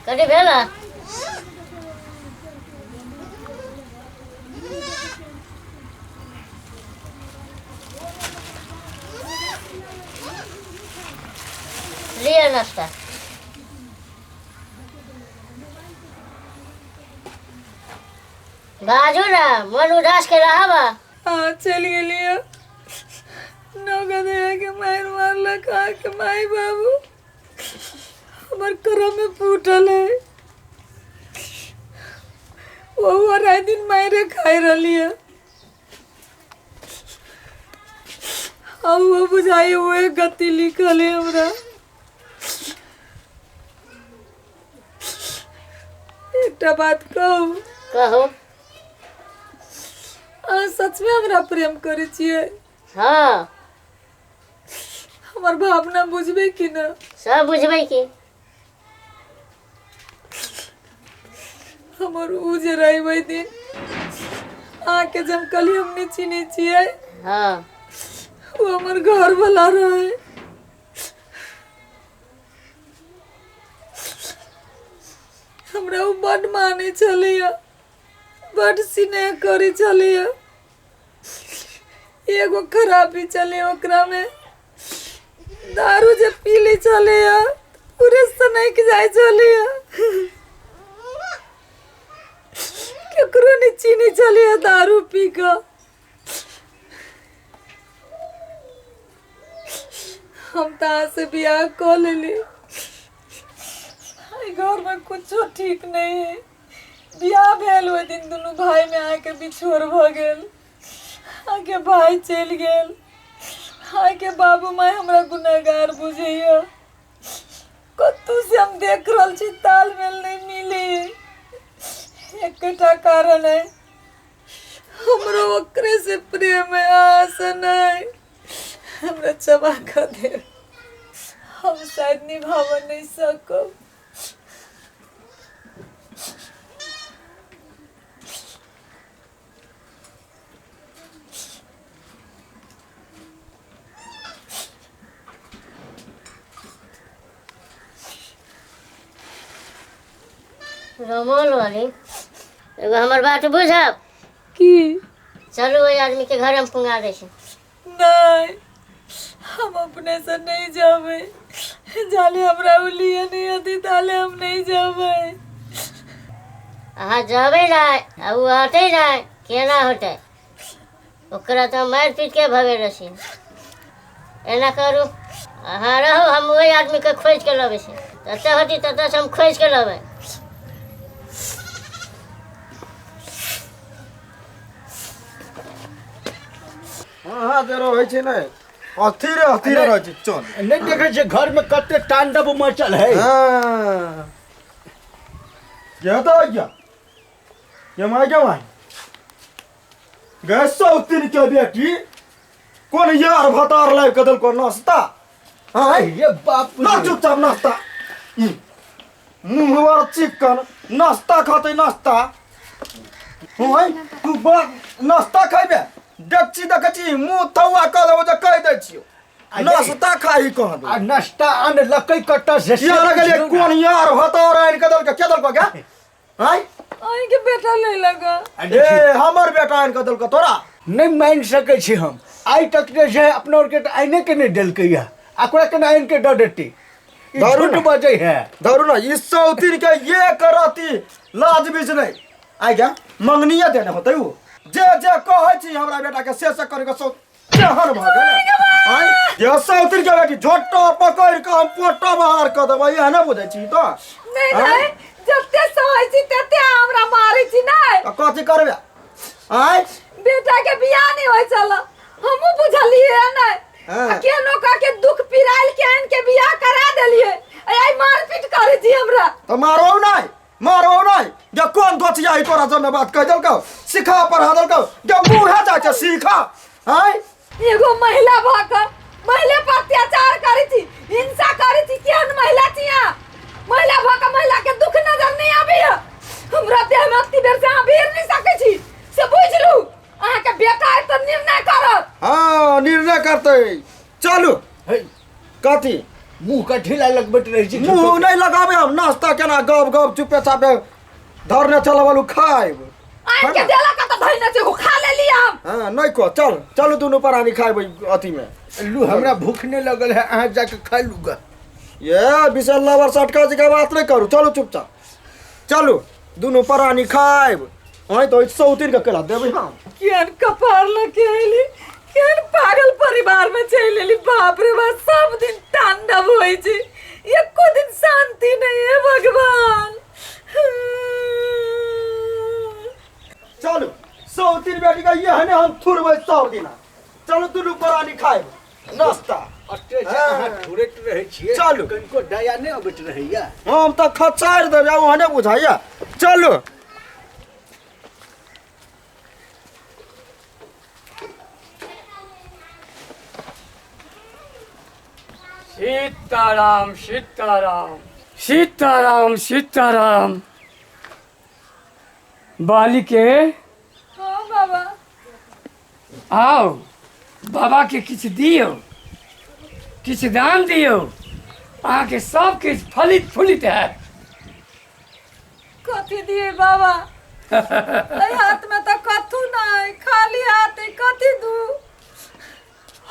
कटी भेला लिया नाश्ता बाजू ना मन उदास के रहा बा। हाँ चल गलिया नौका दया के मार मारला खा के माई बाबू हमार करम में फूटल है। वो राय दिन मायरे खाए रही है। अब वो बुझाई हुए गति लिखल है हमरा। एक बात कहू कहो सच में हमरा प्रेम करे छिए। हाँ हमार भावना बुझबे कि ना सब बुझबै की हमर उ जे रही दिन आके जब कली हमने चिनी छिए। हाँ वो हमार घर वाला रहे। हमरा उ बड़ माने चलिया बड़ स्नेह करे चलिया। एगो खराबी चले ओकरा में दारू जे पी ले चलिया पूरे समय के जाए चलिया केकरो नहीं चीनी चलिया दारू पी का। हम तहाँ से बियाह कर लेली। घर में कुछ ठीक नहीं है। बियाह भेल हुए दिन दोनों भाई में आके बिछोर भ गेल। आके भाई चल गेल। आके बाबू माई हमरा गुनहगार बुझैया। कतू से हम देख रहल छी तालमेल नहीं मिली। एकटा कारण है हमरो ओकरे से प्रेम है आस नहीं। हमरा क्षमा कर दे। हम शायद निभाव नहीं सकब। रमोल वाली एगो हमर बात बुझब की चलो ओई आदमी के घर हम पुंगा दे छी। नहीं हम अपने से नहीं जावे। जाले हमरा उलिए नहीं आती ताले हम नहीं जावे। अहाँ जाबे ना आ उ हटे ना केना होते ओकरा तो मार पीट के भगे रसी। एना करू अहाँ रहो हम वही आदमी के खोज के लबे छी। तते होती तते से हम खोज के लबे। हाँ तेरो होइ छै नै अथीरे रहै छै चल नहीं देखे छे घर में कते तांडव मचल है। हाँ क्या तो क्या ये माय गैस उतरी के बेटी कौन यार भतार लाइव कदल को नाश्ता। हाँ ये बाप ना चुपचाप नाश्ता मुंह चिकन नाश्ता खाते नाश्ता। हाँ तू बा नाश्ता खाइबे डेक्ची देखी मुँह थौआ कर देबो जे कह दै छियो नाश्ता खाही कह दो। नाश्ता आन लकई कट्टा से या लगले कोन यार भतार आइन कदल के क्या हां आई के बेटा ले लगा। ए हमर बेटा आइन कदल के तोरा नहीं मान सके छी हम आई तक जे अपना और के आइने के नहीं देलकै या आकरा के आइन के द देती झूठ बजे है। धरू ना ई सौतीन के ये करती लाज बीच नहीं आई क्या मंगनिया देने होतै उ जे जे कहै छी हमरा बेटा के से करे के सो जहन भ गेल। आई ये सौतीन के बेटी झोटो पकड़ के हम पोटो बाहर क देबै है ना बुझै छी तो नहीं नहीं जते सहै छी तते हमरा मारै छी नहीं। कथि करबे आई बेटा के बियाह नहीं होय चला हमहु बुझलिए नहीं। हाँ। केनो का के दुख पिराइल के आन के बियाह करा देलिए। आई मारपीट करे छी हमरा तो मारो नहीं जे कौन दोचिया है तोरा जने बात कह देलकौ सिखा पढ़ा देलकौ जे मुंह जाके सीखा। आई एगो महिला भाकर महिला पर अत्याचार करी थी हिंसा करी थी केहन महिला छिया। महिला भाकर महिला के दुख नजर नहीं आबे। हमरा देह में अति देर से अहाँ भीड़ नहीं सकै छी से बुझलू। अहाँ के बेटा है तो निर्णय करत। हाँ निर्णय करते चलू कथी मुंह का ठेला लगबट रही छी मुंह नहीं लगाबे हम नाश्ता केना गप गप चुपे चापे धरने चल वालू खाइब आइ के देला का त धइने छै खा ले लिया हां नहीं को चल चल दुनु परानी खाइब अथी में लू हमरा भूख नहीं लगल है अहाँ जाके खा लूगा ये विशाल लवर सटका जी का बात नहीं करू चलो चुपचाप चलो दुनु परानी खाइब ओए तो सौतीन का कला देबे हम केन कपार लगे आइली केन पागल परिवार में चल लेली बाप रे बाप सब दिन तांडव होई छै एको दिन शांति नहीं है भगवान चलो सौतीन बेटी का ये है ना हम थुरबै सब दिना चलो दुनु परानी खाइब नाश्ता अटे अहाँ थोड़ेट रहे छिए चलू। कनको दया नहीं अबैत रहैया हम तो खचार देबे ओहने बुझाइया चलो सीताराम सीताराम सीताराम सीताराम बालिके हां बाबा आओ बाबा के किछ दियो किछ दान दियो अहाँ के सब किछ फलित फुलित है कथी दिए बाबा ए हाथ में तो कथू नहीं खाली हाथ है कथी दू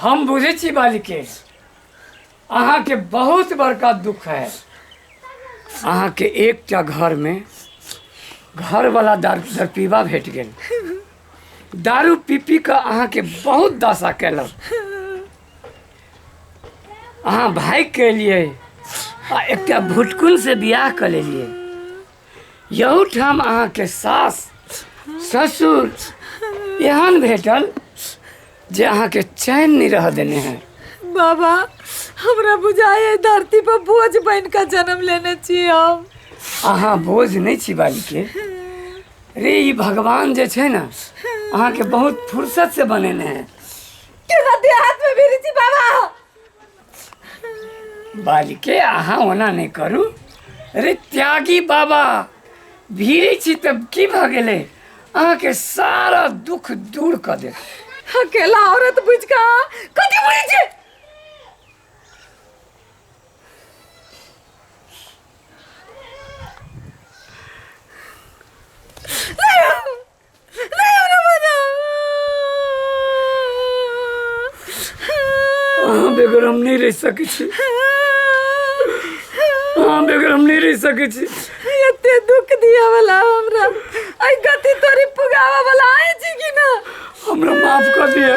हम बुझे छी बालिके अहाँ के बहुत बड़का दुख है अहाँ के एकटा घर में घर वाला दारू पीबा भेट गेल दारू पी पी के अहाँ के बहुत दशा केलक अहाँ भाग के लिए आ एकटा भुटकुन से बियाह कर लेलिए यहू ठाम अहाँ के सास ससुर एहन भेटल जे अहाँ के चैन नहीं रह देने हैं बाबा हमरा बुझाए धरती पर बोझ बन का जन्म लेने छी हम अहाँ बोझ नहीं छी बालिके रे ई भगवान जे छै ना अहाँ के बहुत फुर्सत से बनेने हैं केना देहात में भिरी छी बाबा बालिके अहाँ ओना नहीं करू रे त्यागी बाबा भीरी छी तब की भ गेलै अहाँ के सारा दुख दूर कर दे अकेला औरत बुझ का कथी बोली छी अहाँ बेगर हम नहीं रह सकै छी अहाँ बेगर हम नहीं रह सकै छी एते दुख दिया वाला हमरा आई गति तोरी पुगावा वाला आए छी कि ना हमरा माफ कर दिया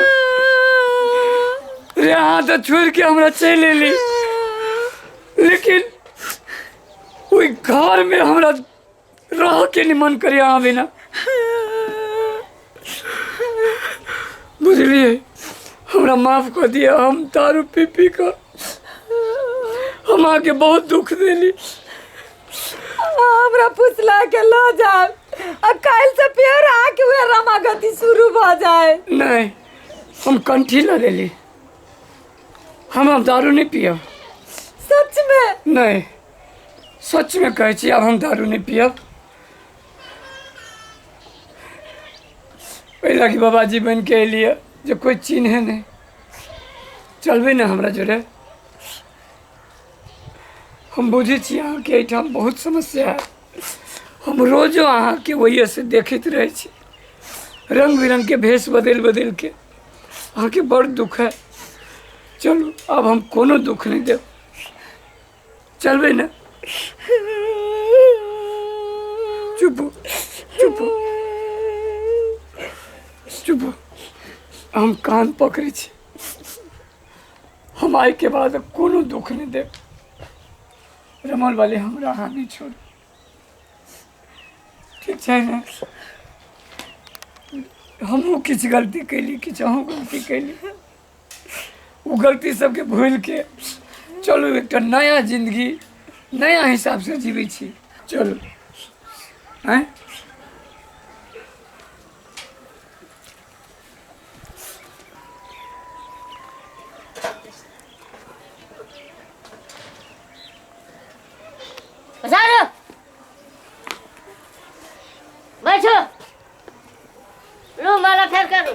रे अहाँ तो छोड़ के हमरा चल एली लेकिन ओई घर में हमरा रह के नहीं मन करे अहाँ बिना बुझलिए हमरा माफ कर दिया हम दारू पी पी कर हम आके बहुत दुख देली हमरा पुछला के लो जा आ काल से फेर आके वे रमागति शुरू भ जाए नहीं हम कंठी ल लेली हम दारू नहीं पियब सच में नहीं सच में कहै छी अब हम दारू नहीं पियब पहला कि बाबाजी बन के लिए जो कोई चिन्हे नहीं चलबे ना हमरा जोरे हम बुझे छी अहाँ के एठाम बहुत समस्या है हम रोजो अहाँ के वही से देखते रहे छी रंग बिरंग के भेष बदल बदल के अहाँ के बड़ दुख है चलो अब हम कोनो दुख नहीं देव चलबे ना चुप चुप चुप हम कान पकड़े छी हम आय के बाद कोनो दुख नहीं देव रमल वाले हमरा अहाँ नहीं छोड़ ठीक है ना हमहूँ किछु गलती कैली किछु अहूँ गलती कैली वो गलती सबके भूल के चलो एक नया जिंदगी नया हिसाब से जीवे छी चलो हैं पधारो बैठो लो माला फेर करो